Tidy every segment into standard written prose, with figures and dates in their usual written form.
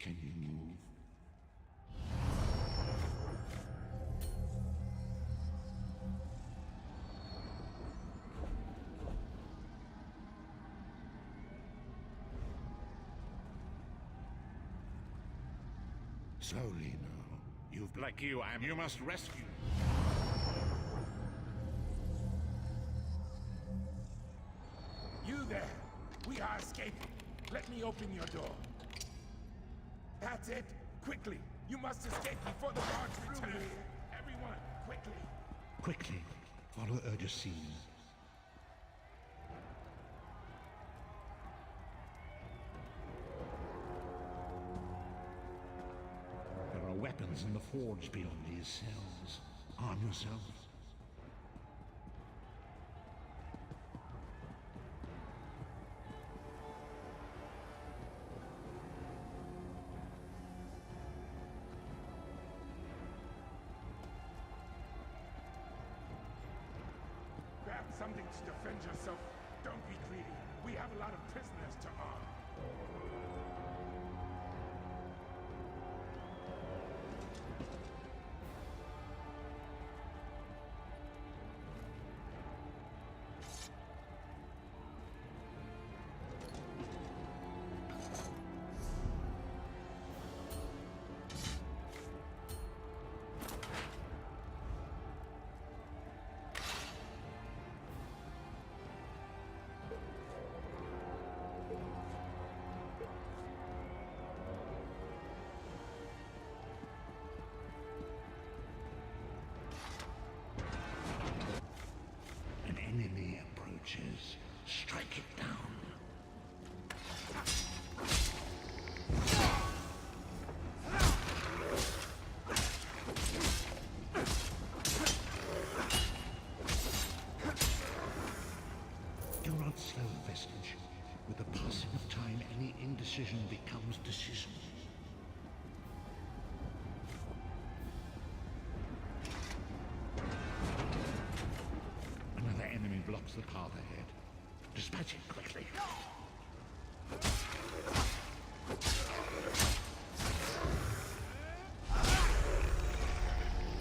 Can you move? Slowly now. Like you, you must rescue. You there! We are escaping. Let me open your door. That's it! Quickly! You must escape before the guards return! Everyone, quickly! Quickly, follow Urgesine. There are weapons in the forge beyond these cells. Arm yourselves. Grab something to defend yourself. Don't be greedy. We have a lot of prisoners to arm. An enemy approaches. Strike it down. Do not slow vestige. With the passing of time, any indecision becomes decision. Another enemy blocks the path ahead. Dispatch it quickly.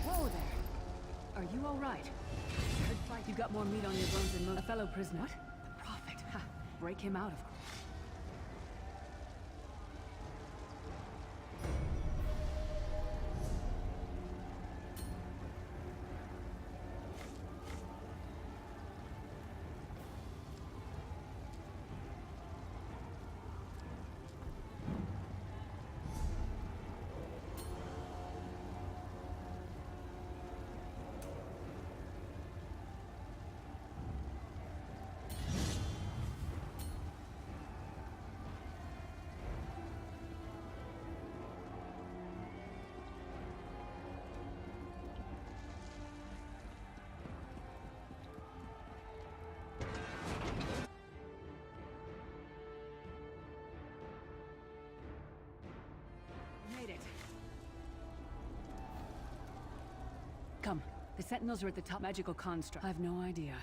Whoa there! Are you all right? Good fight. You've got more meat on your bones than most. A fellow prisoner. What? The Prophet. Ha! Break him out, of course. Made it. Come. The Sentinels are at the top. Magical construct. I have no idea.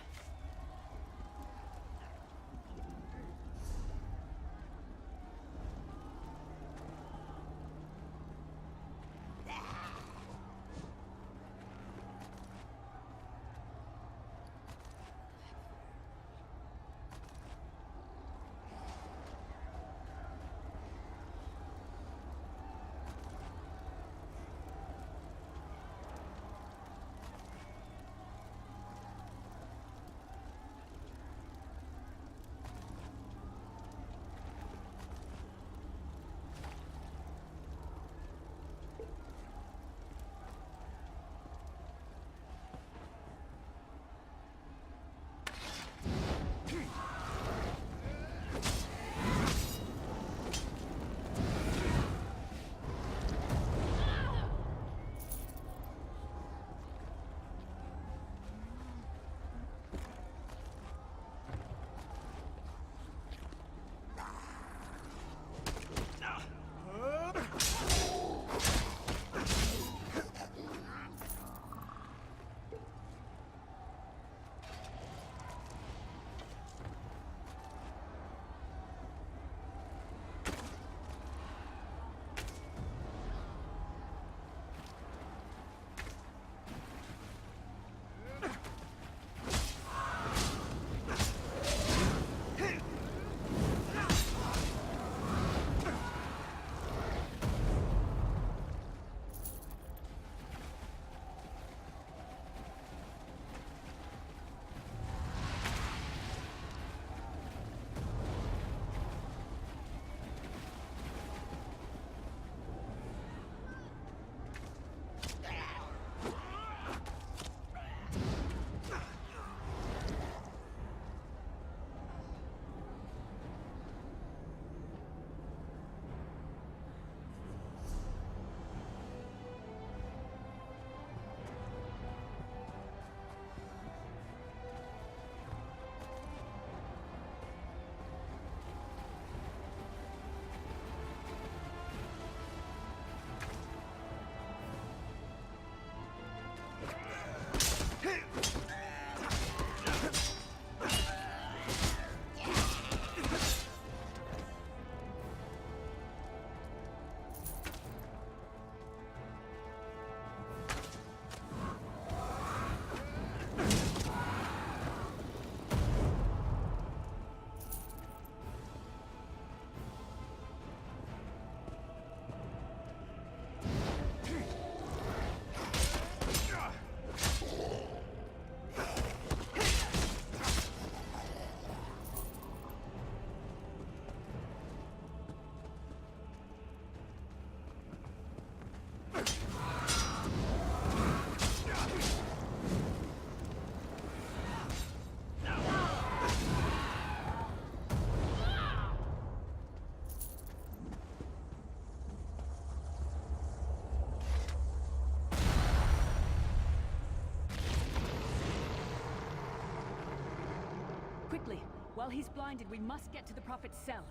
While he's blinded, we must get to the Prophet's cell.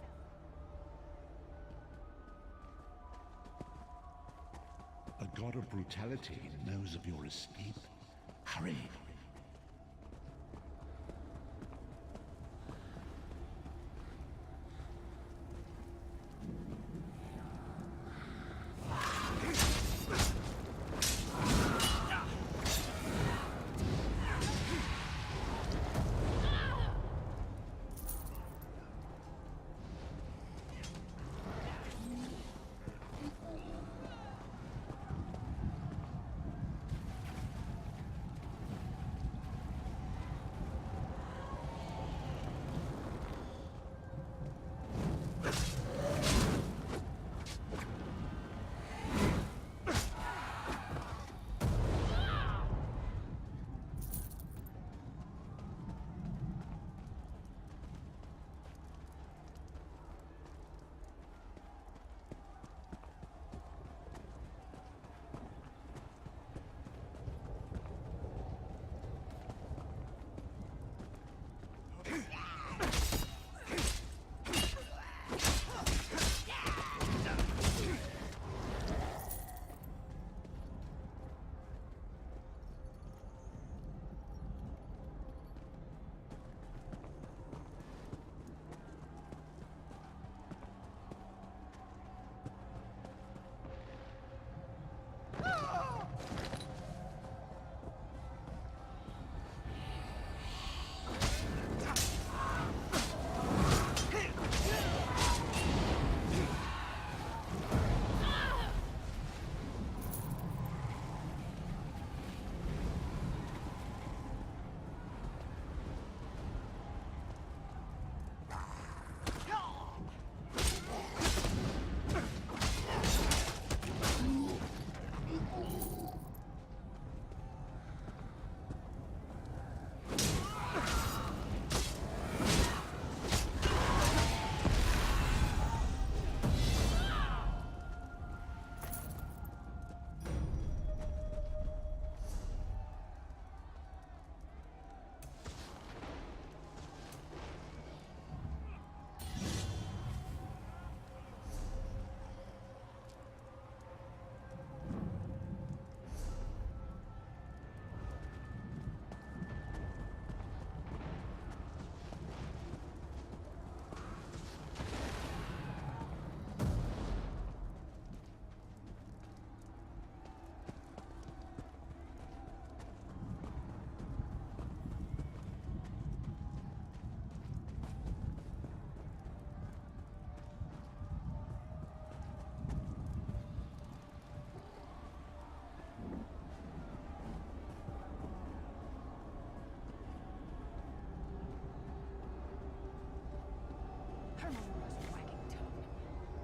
A god of brutality knows of your escape. Hurry.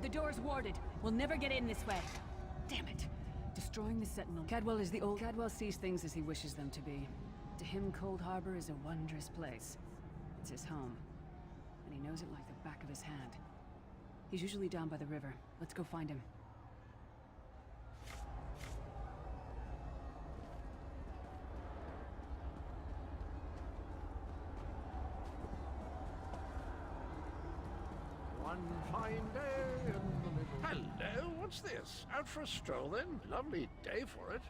The door's warded. We'll never get in this way. Damn it. Destroying the Sentinel. Cadwell is the old... Cadwell sees things as he wishes them to be. To him, Cold Harbor is a wondrous place. It's his home. And he knows it like the back of his hand. He's usually down by the river. Let's go find him. One fine day in the middle. Hello, what's this? Out for a stroll then? Lovely day for it.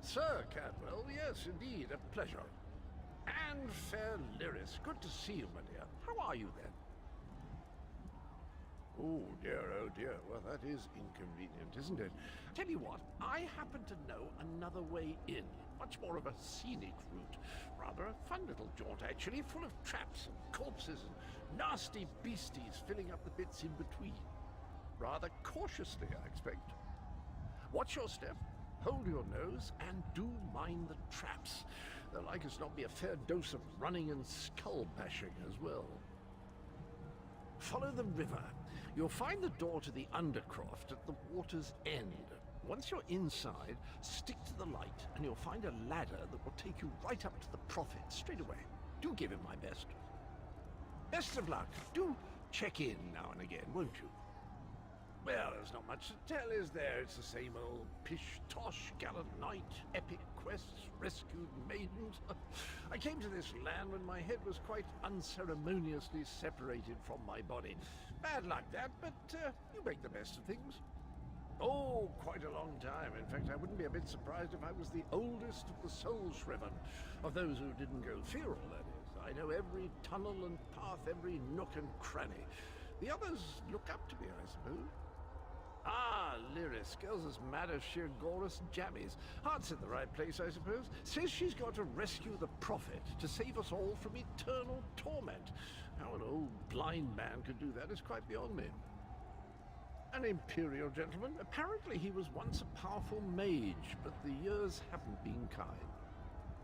Sir Cadwell, yes, indeed, a pleasure. And fair Lyris, good to see you, my dear. How are you then? Oh dear, well that is inconvenient, isn't it? Tell you what, I happen to know another way in. Much more of a scenic route. Rather a fun little jaunt, actually, full of traps and corpses and nasty beasties filling up the bits in between. Rather cautiously, I expect. Watch your step, hold your nose, and do mind the traps. There'll like as not be a fair dose of running and skull bashing as well. Follow the river. You'll find the door to the Undercroft at the water's end. Once you're inside, stick to the light and you'll find a ladder that will take you right up to the Prophet straight away. Do give him my best. Best of luck. Do check in now and again, won't you? Well, there's not much to tell, is there? It's the same old pish-tosh, gallant knight, epic quests, rescued maidens. I came to this land when my head was quite unceremoniously separated from my body. Bad luck that, but you make the best of things. Oh, quite a long time. In fact, I wouldn't be a bit surprised if I was the oldest of the soul-shriven, of those who didn't go feral, that is. I know every tunnel and path, every nook and cranny. The others look up to me, I suppose. Ah, Lyris, girl's as mad as sheer Gorus jammies. Heart's in the right place, I suppose. Says she's got to rescue the Prophet to save us all from eternal torment. How an old blind man could do that is quite beyond me. An imperial gentleman. Apparently he was once a powerful mage, but the years haven't been kind.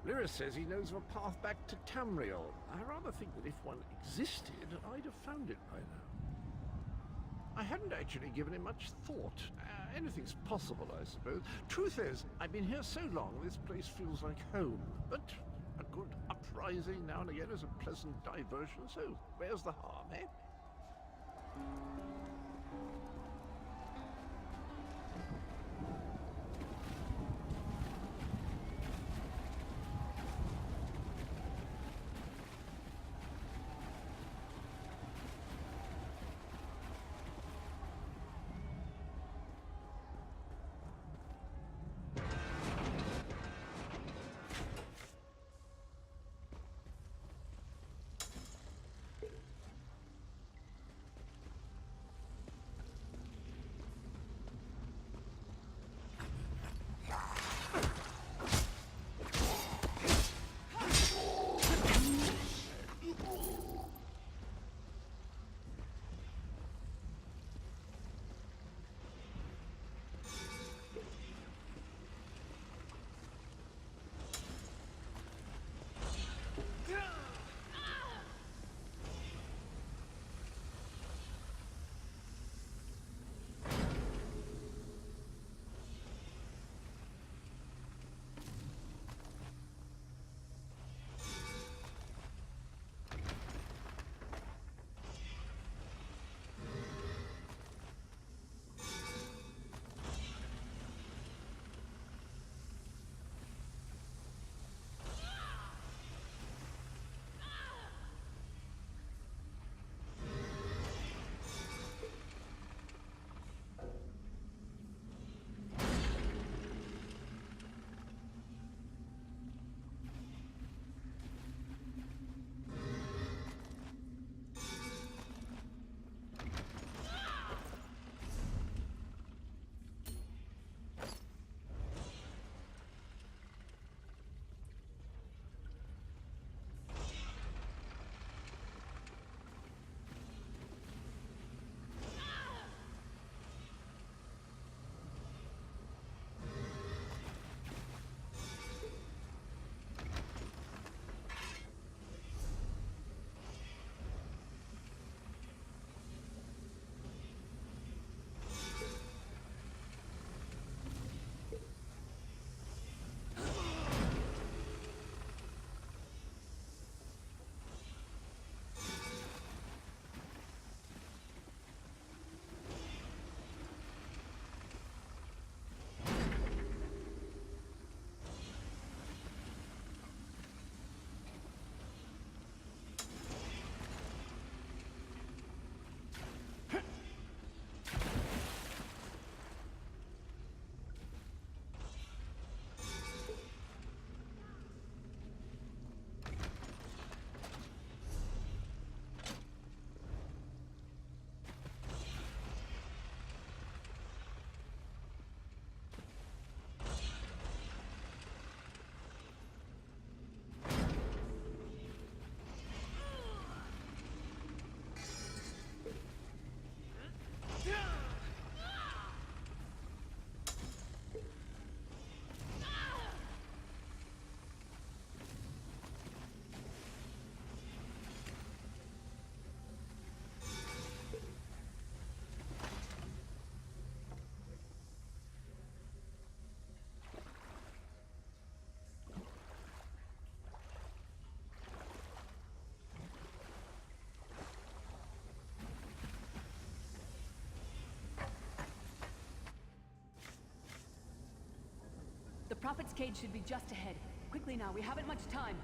Lyris says he knows of a path back to Tamriel. I rather think that if one existed, I'd have found it by now. I hadn't actually given it much thought. Anything's possible, I suppose. Truth is, I've been here so long, this place feels like home. But a good uprising now and again is a pleasant diversion, so where's the harm, eh? Prophet's cage should be just ahead. Quickly now, we haven't much time.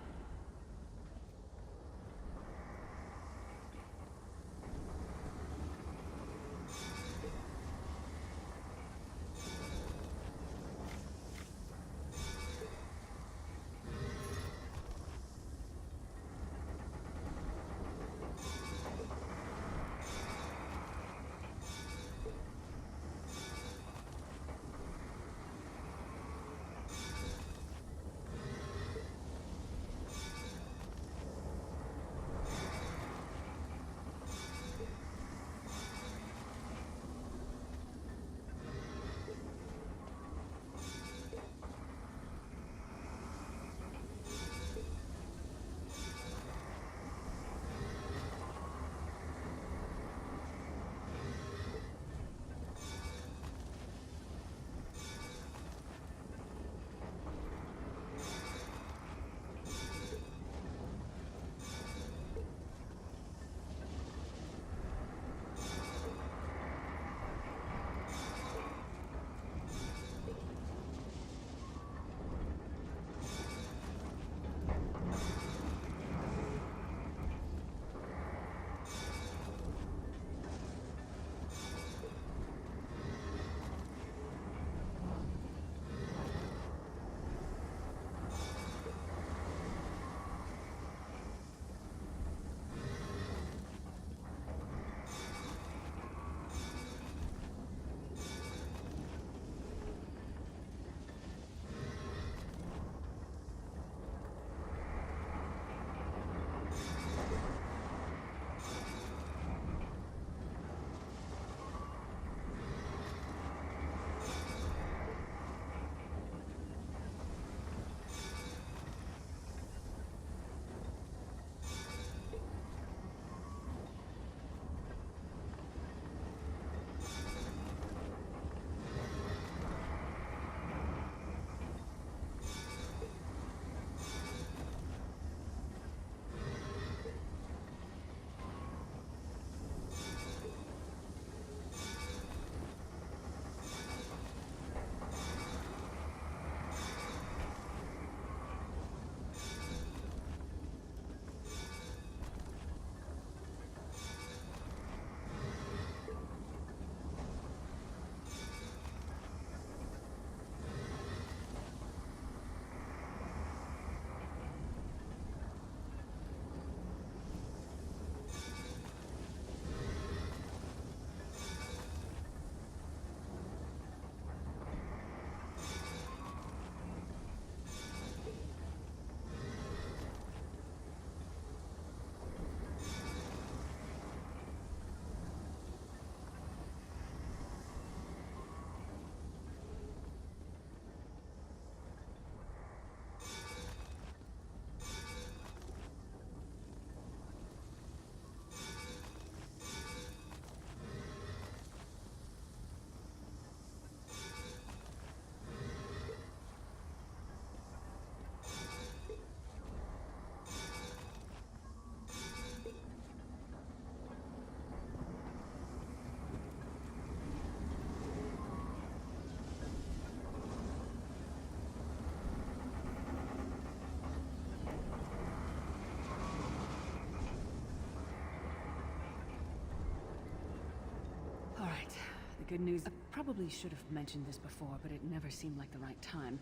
The good news... I probably should have mentioned this before, but it never seemed like the right time.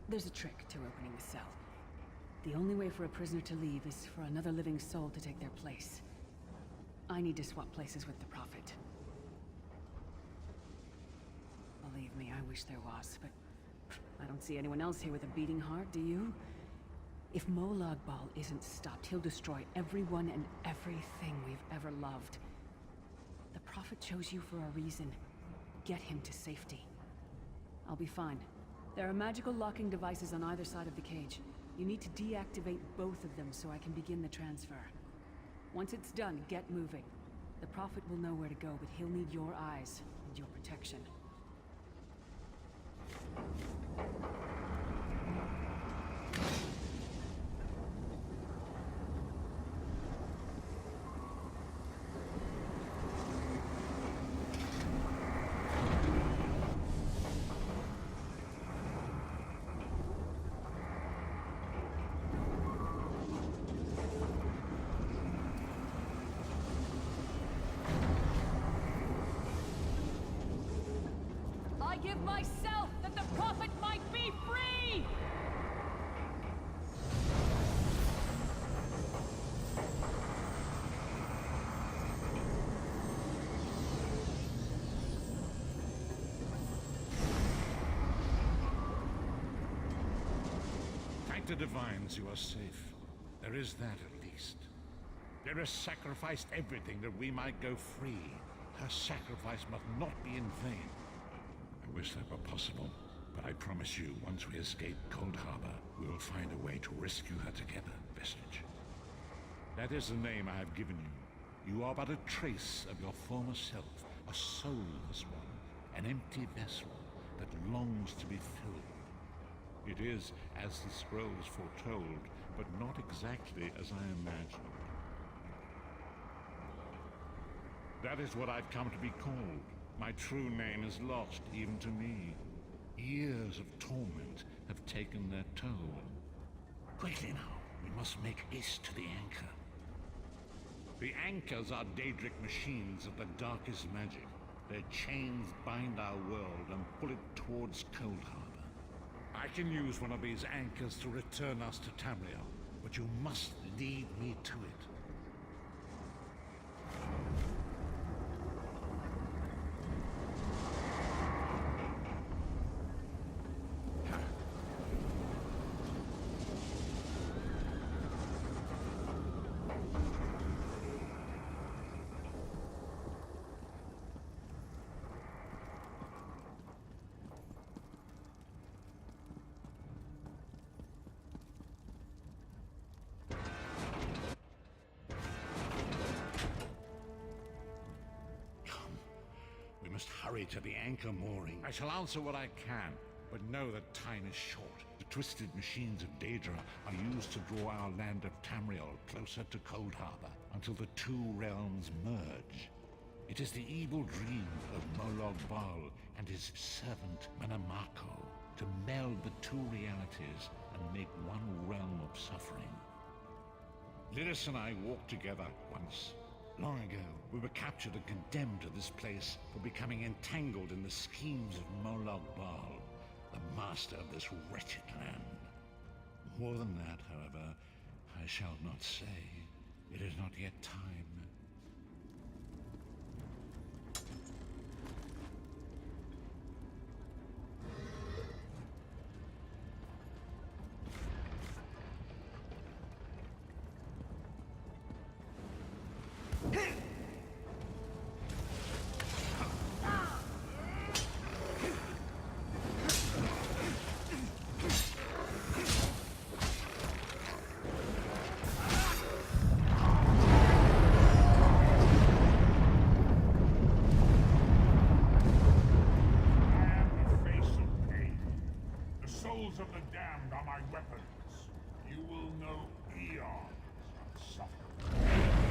There's a trick to opening the cell. The only way for a prisoner to leave is for another living soul to take their place. I need to swap places with the Prophet. Believe me, I wish there was, but I don't see anyone else here with a beating heart, do you? If Molag Bal isn't stopped, he'll destroy everyone and everything we've ever loved. The Prophet chose you for a reason. Get him to safety. I'll be fine. There are magical locking devices on either side of the cage. You need to deactivate both of them so I can begin the transfer. Once it's done, get moving. The Prophet will know where to go, but he'll need your eyes and your protection. give myself that the prophet might be free! Thank the divines you are safe. There is that at least. There has sacrificed everything that we might go free. Her sacrifice must not be in vain. I wish that were possible, but I promise you, once we escape Cold Harbor, we will find a way to rescue her together, Vestige. That is the name I have given you. You are but a trace of your former self, a soulless one, an empty vessel that longs to be filled. It is as the scrolls foretold, but not exactly as I imagined. That is what I've come to be called. My true name is lost, even to me. Years of torment have taken their toll. Quickly now, we must make haste to the anchor. The anchors are Daedric machines of the darkest magic. Their chains bind our world and pull it towards Cold Harbor. I can use one of these anchors to return us to Tamriel, but you must lead me to it. Hurry to the anchor mooring. I shall answer what I can, but know that time is short. The twisted machines of Daedra are used to draw our land of Tamriel closer to Cold Harbor until the two realms merge. It is the evil dream of Molag Bal and his servant Manamako to meld the two realities and make one realm of suffering. Lyrus and I walked together once. Long ago, we were captured and condemned to this place for becoming entangled in the schemes of Molag Bal, the master of this wretched land. More than that, however, I shall not say. It is not yet time. Of the damned are my weapons. You will know eons of suffering.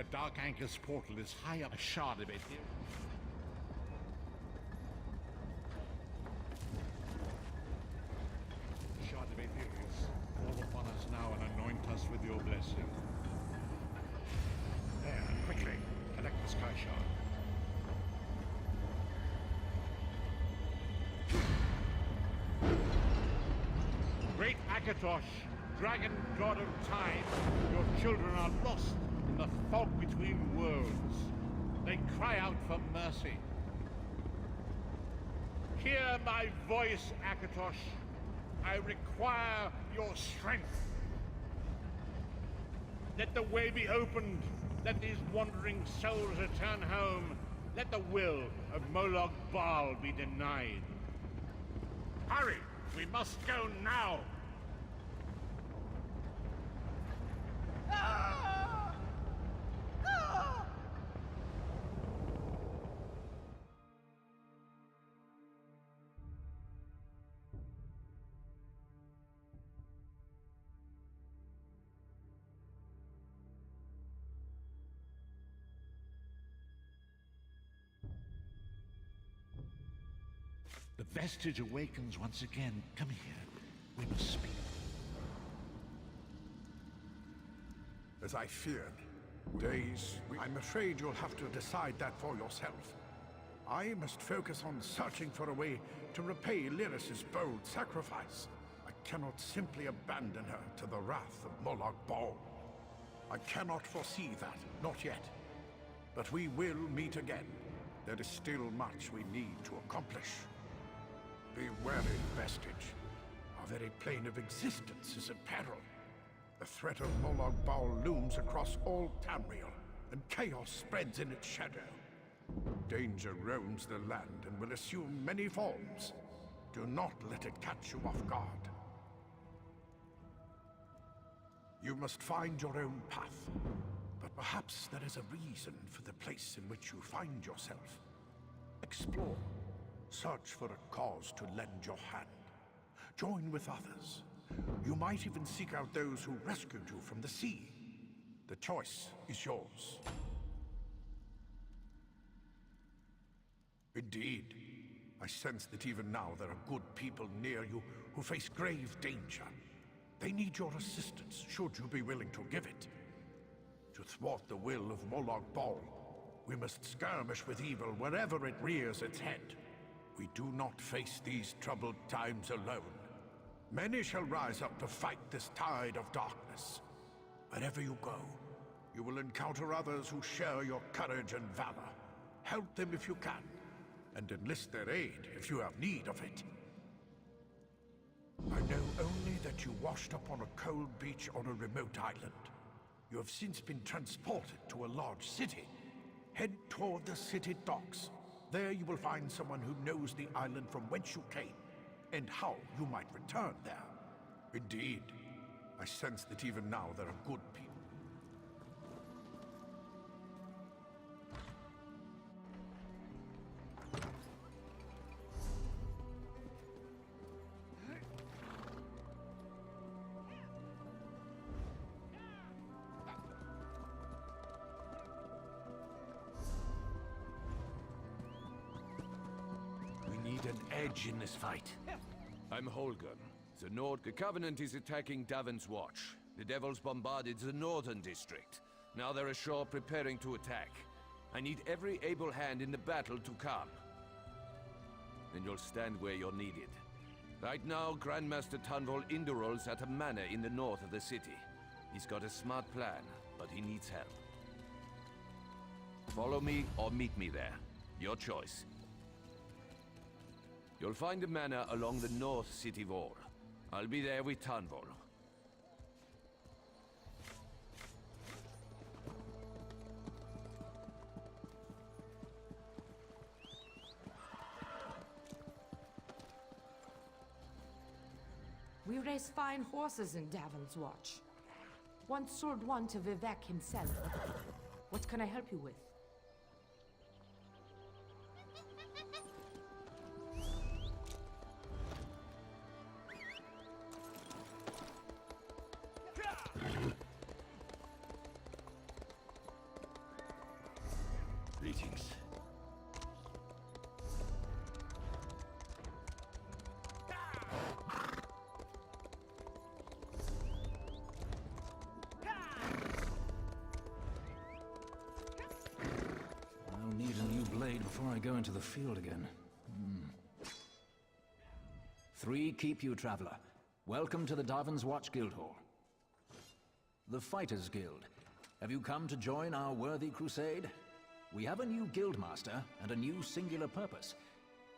The Dark Anchor's portal is high up a shard of it. Shard of Aetherius, fall upon us now and anoint us with your blessing. There, quickly, collect the Sky Shard. Great Akatosh, dragon god of time, your children are lost in the fog between worlds. They cry out for mercy. Hear my voice, Akatosh. I require your strength. Let the way be opened. Let these wandering souls return home. Let the will of Molag Bal be denied. Hurry! We must go now! The vestige awakens once again. Come here. We must speak. As I feared. Days, I'm afraid you'll have to decide that for yourself. I must focus on searching for a way to repay Lyris's bold sacrifice. I cannot simply abandon her to the wrath of Molag Bal. I cannot foresee that, not yet. But we will meet again. There is still much we need to accomplish. Be wary, Vestige. Our very plane of existence is in peril. The threat of Molag Bal looms across all Tamriel, and chaos spreads in its shadow. Danger roams the land and will assume many forms. Do not let it catch you off guard. You must find your own path, but perhaps there is a reason for the place in which you find yourself. Explore. Search for a cause to lend your hand. Join with others. You might even seek out those who rescued you from the sea. The choice is yours. Indeed. I sense that even now there are good people near you who face grave danger. They need your assistance, should you be willing to give it. To thwart the will of Molag Bal, we must skirmish with evil wherever it rears its head. We do not face these troubled times alone. Many shall rise up to fight this tide of darkness. Wherever you go, you will encounter others who share your courage and valor. Help them if you can, and enlist their aid if you have need of it. I know only that you washed up on a cold beach on a remote island. You have since been transported to a large city. Head toward the city docks. There you will find someone who knows the island from whence you came, and how you might return there. Indeed, I sense that even now there are good people. In this fight. I'm Holger. The Covenant is attacking Davon's Watch. The Devils bombarded the northern district. Now they're ashore preparing to attack. I need every able hand in the battle to come. Then you'll stand where you're needed. Right now, Grandmaster Tunvol Indural's at a manor in the north of the city. He's got a smart plan, but he needs help. Follow me or meet me there. Your choice. You'll find a manor along the north city wall. I'll be there with Tunvol. We raise fine horses in Davon's Watch. Once sold one to Vivek himself. What can I help you with? I go into the field again. 3 keep you, traveler. Welcome to the Darvin's Watch Guildhall. The Fighters Guild. Have you come to join our worthy crusade? We have a new guildmaster and a new singular purpose.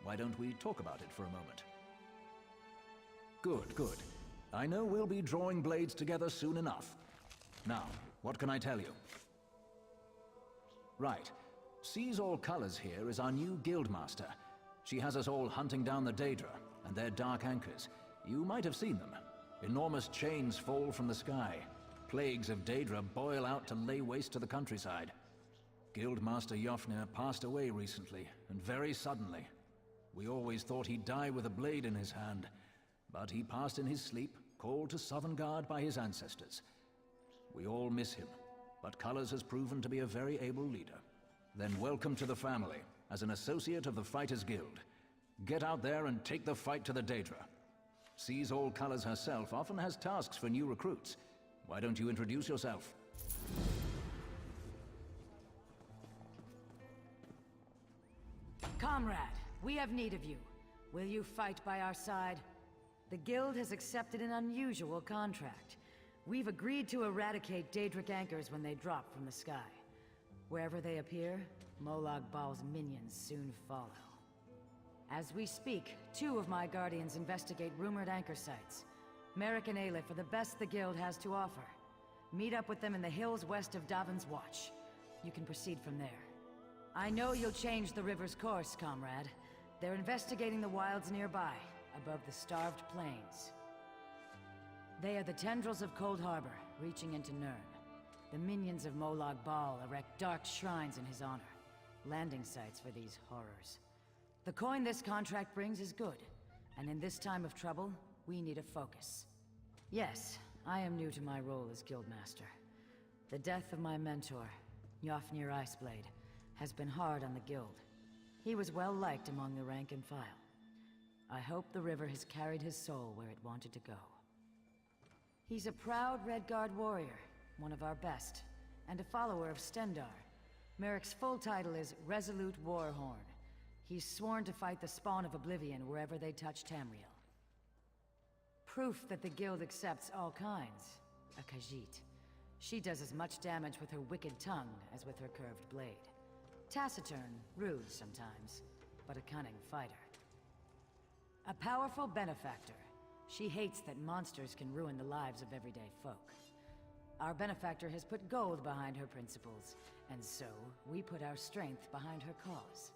Why don't we talk about it for a moment? Good, good. I know we'll be drawing blades together soon enough. Now, what can I tell you? Right. Sees All Colors here is our new guildmaster. She has us all hunting down the Daedra and their dark anchors. You might have seen them. Enormous chains fall from the sky. Plagues of Daedra boil out to lay waste to the countryside. Guildmaster Jofnir passed away recently, and very suddenly. We always thought he'd die with a blade in his hand, but he passed in his sleep, called to Sovngarde by his ancestors. We all miss him, but Colors has proven to be a very able leader. Then welcome to the family, as an associate of the Fighters Guild. Get out there and take the fight to the Daedra. Sees All Colors herself often has tasks for new recruits. Why don't you introduce yourself? Comrade, we have need of you. Will you fight by our side? The Guild has accepted an unusual contract. We've agreed to eradicate Daedric anchors when they drop from the sky. Wherever they appear, Molag Bal's minions soon follow. As we speak, 2 of my guardians investigate rumored anchor sites. Merrick and Aleph are the best the Guild has to offer. Meet up with them in the hills west of Darvin's Watch. You can proceed from there. I know you'll change the river's course, comrade. They're investigating the wilds nearby, above the starved plains. They are the tendrils of Cold Harbor, reaching into Nirn. The minions of Molag Bal erect dark shrines in his honor. Landing sites for these horrors. The coin this contract brings is good, and in this time of trouble, we need a focus. Yes, I am new to my role as Guildmaster. The death of my mentor, Jofnir Iceblade, has been hard on the Guild. He was well liked among the rank and file. I hope the river has carried his soul where it wanted to go. He's a proud Redguard warrior, one of our best, and a follower of Stendar. Merrick's full title is Resolute Warhorn. He's sworn to fight the spawn of Oblivion wherever they touch Tamriel. Proof that the Guild accepts all kinds. A Khajiit. She does as much damage with her wicked tongue as with her curved blade. Taciturn, rude sometimes, but a cunning fighter. A powerful benefactor. She hates that monsters can ruin the lives of everyday folk. Our benefactor has put gold behind her principles, and so we put our strength behind her cause.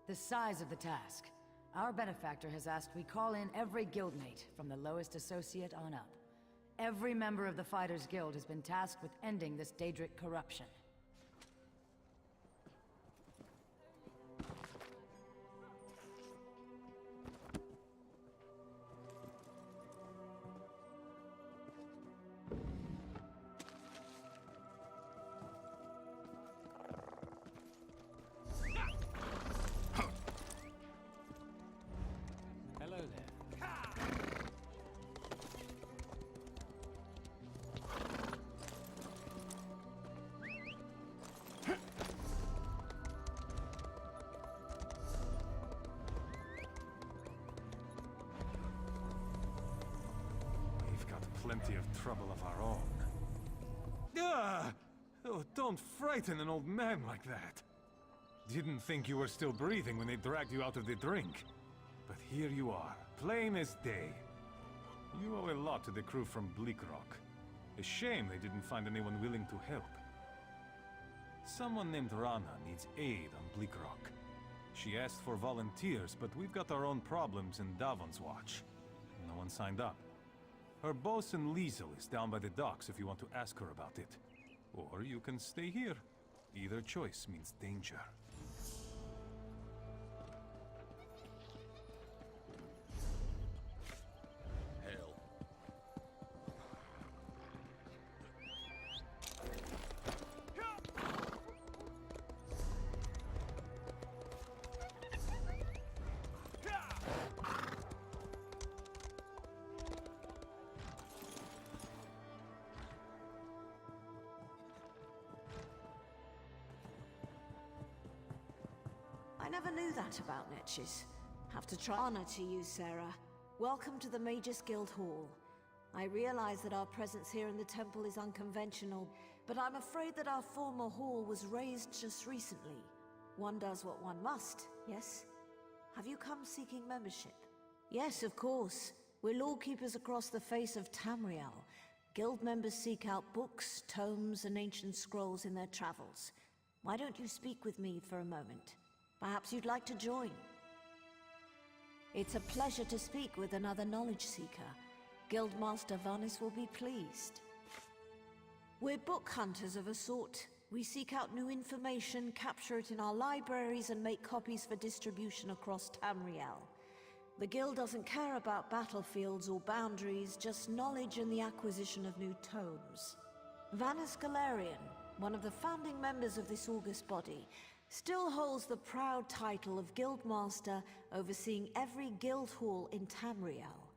The size of the task. Our benefactor has asked we call in every guildmate, from the lowest associate on up. Every member of the Fighters Guild has been tasked with ending this Daedric corruption. Hello there. We've got plenty of trouble of our own. Ah! Oh, don't frighten an old man like that. Didn't think you were still breathing when they dragged you out of the drink. But here you are, plain as day. You owe a lot to the crew from Bleak Rock. A shame they didn't find anyone willing to help. Someone named Rana needs aid on Bleak Rock. She asked for volunteers, but we've got our own problems in Davon's Watch. No one signed up. Her bosun Liesel is down by the docks if you want to ask her about it. Or you can stay here. Either choice means danger. knew that about Netches. Have to try. Honor to you, Sarah. Welcome to the Mages Guild Hall. I realize that our presence here in the temple is unconventional, but I'm afraid that our former hall was razed just recently. One does what one must, yes? Have you come seeking membership? Yes, of course. We're lawkeepers across the face of Tamriel. Guild members seek out books, tomes, and ancient scrolls in their travels. Why don't you speak with me for a moment? Perhaps you'd like to join. It's a pleasure to speak with another knowledge seeker. Guildmaster Vanis will be pleased. We're book hunters of a sort. We seek out new information, capture it in our libraries, and make copies for distribution across Tamriel. The Guild doesn't care about battlefields or boundaries, just knowledge and the acquisition of new tomes. Vanis Galarian, one of the founding members of this august body, still holds the proud title of Guildmaster, overseeing every guild hall in Tamriel.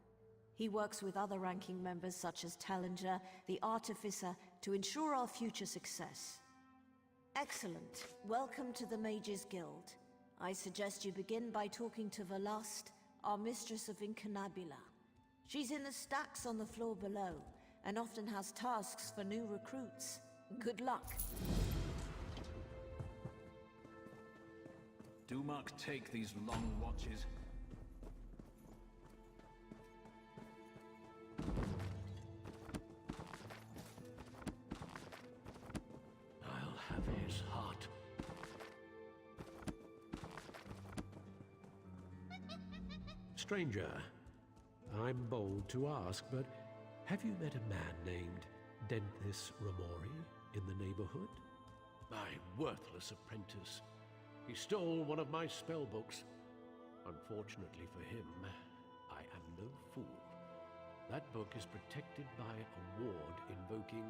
He works with other ranking members such as Tallinger, the Artificer, to ensure our future success. Excellent. Welcome to the Mages Guild. I suggest you begin by talking to Velast, our Mistress of Incunabula. She's in the stacks on the floor below, and often has tasks for new recruits. Good luck. Do Mark take these long watches? I'll have his heart. Stranger, I'm bold to ask, but have you met a man named Denthis Ramori in the neighborhood? My worthless apprentice. He stole one of my spell books. Unfortunately for him, I am no fool. That book is protected by a ward invoking,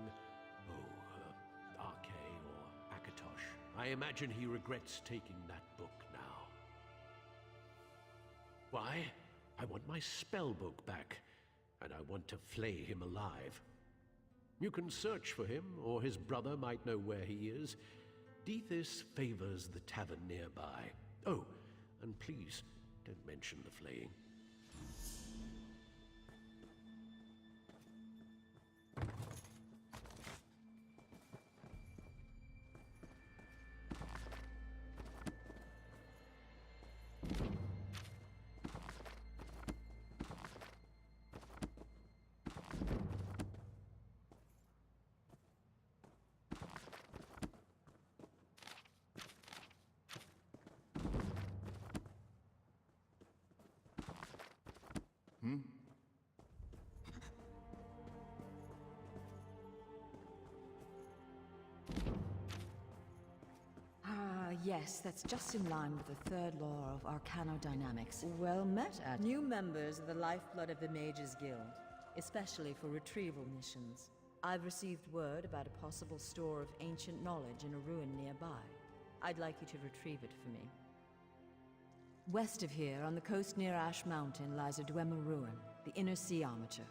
Arche or Akatosh. I imagine he regrets taking that book now. Why? I want my spell book back, and I want to flay him alive. You can search for him, or his brother might know where he is. Dethys favors the tavern nearby. Oh, and please, don't mention the flaying. Yes, that's just in line with the third law of arcanodynamics. Well met, Ad. New members are the lifeblood of the Mages Guild, especially for retrieval missions. I've received word about a possible store of ancient knowledge in a ruin nearby. I'd like you to retrieve it for me. West of here, on the coast near Ash Mountain, lies a Dwemer ruin, the Inner Sea Armature.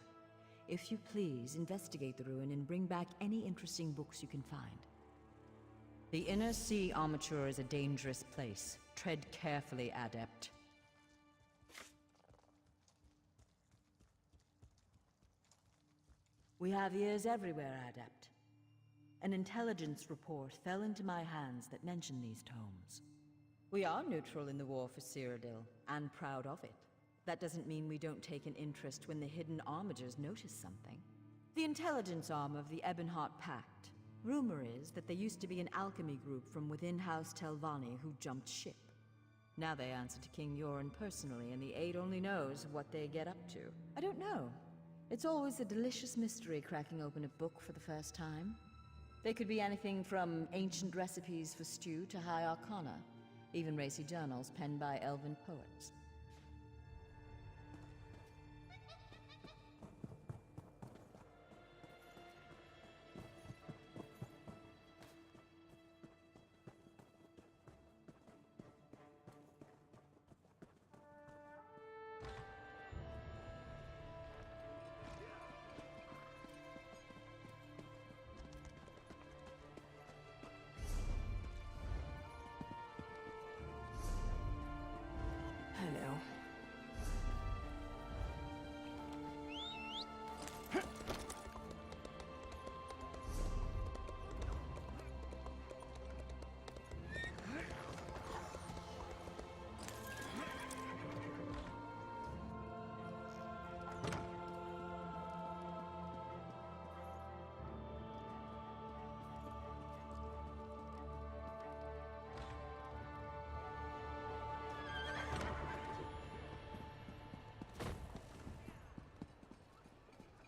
If you please, investigate the ruin and bring back any interesting books you can find. The Inner Sea Armature is a dangerous place. Tread carefully, Adept. We have ears everywhere, Adept. An intelligence report fell into my hands that mentioned these tomes. We are neutral in the war for Cyrodiil, and proud of it. That doesn't mean we don't take an interest when the hidden armigers notice something. The intelligence arm of the Ebonheart Pact. Rumor is that there used to be an alchemy group from within House Telvanni who jumped ship. Now they answer to King Yoren personally, and the Aid only knows what they get up to. I don't know. It's always a delicious mystery cracking open a book for the first time. They could be anything from ancient recipes for stew to high arcana, even racy journals penned by elven poets.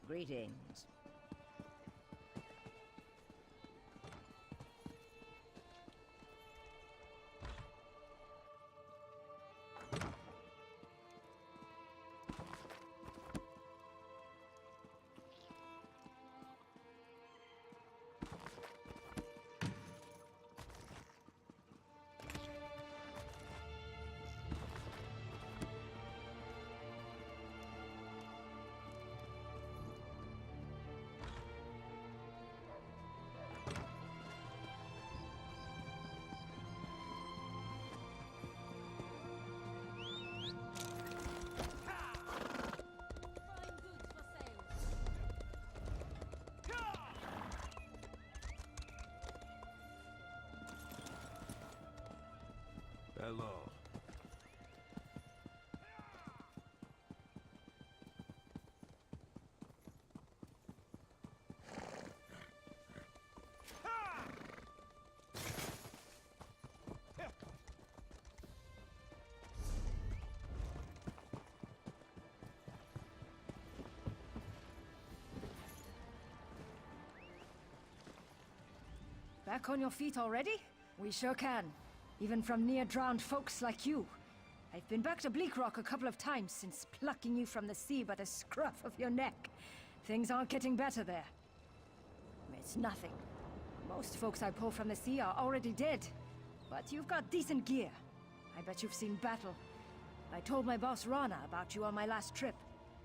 Greetings. Hello. Back on your feet already? We sure can. Even from near-drowned folks like you. I've been back to Bleak Rock a couple of times since plucking you from the sea by the scruff of your neck. Things aren't getting better there. It's nothing. Most folks I pull from the sea are already dead. But you've got decent gear. I bet you've seen battle. I told my boss Rana about you on my last trip,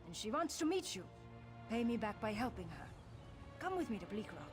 and she wants to meet you. Pay me back by helping her. Come with me to Bleak Rock.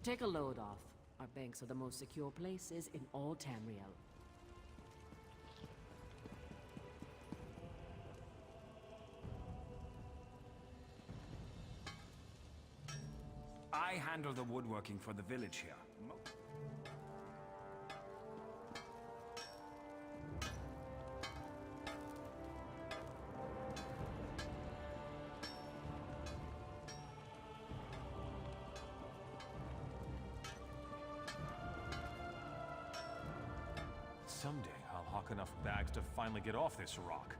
Take a load off. Our banks are the most secure places in all Tamriel. I handle the woodworking for the village here. Someday I'll hawk enough bags to finally get off this rock.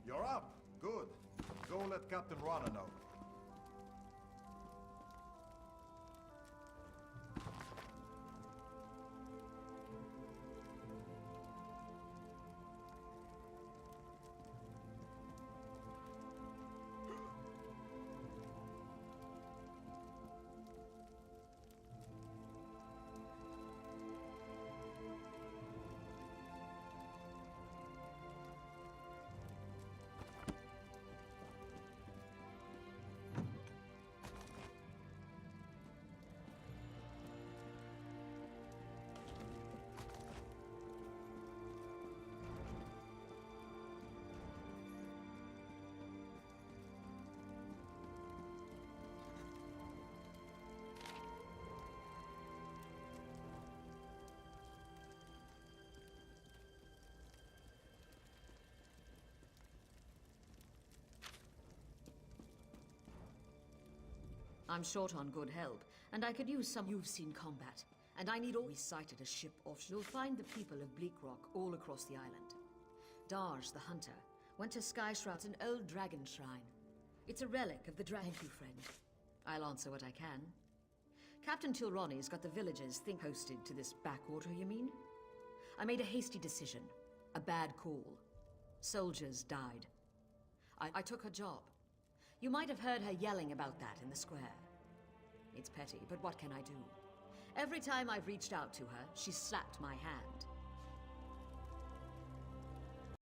You're up. Good. Go let Captain Rana know. I'm short on good help, and I could use some. You've seen combat, and I need all. We sighted a ship off. You'll find the people of Bleak Rock all across the island. Darge, the hunter, went to Sky Shroud's an old dragon shrine. It's a relic of the dragon. Thank you, friend. I'll answer what I can. Captain Tilroni's got the villagers posted to this backwater, you mean? I made a hasty decision. A bad call. Soldiers died. I took her job. You might have heard her yelling about that in the square. It's petty, but what can I do? Every time I've reached out to her, she's slapped my hand.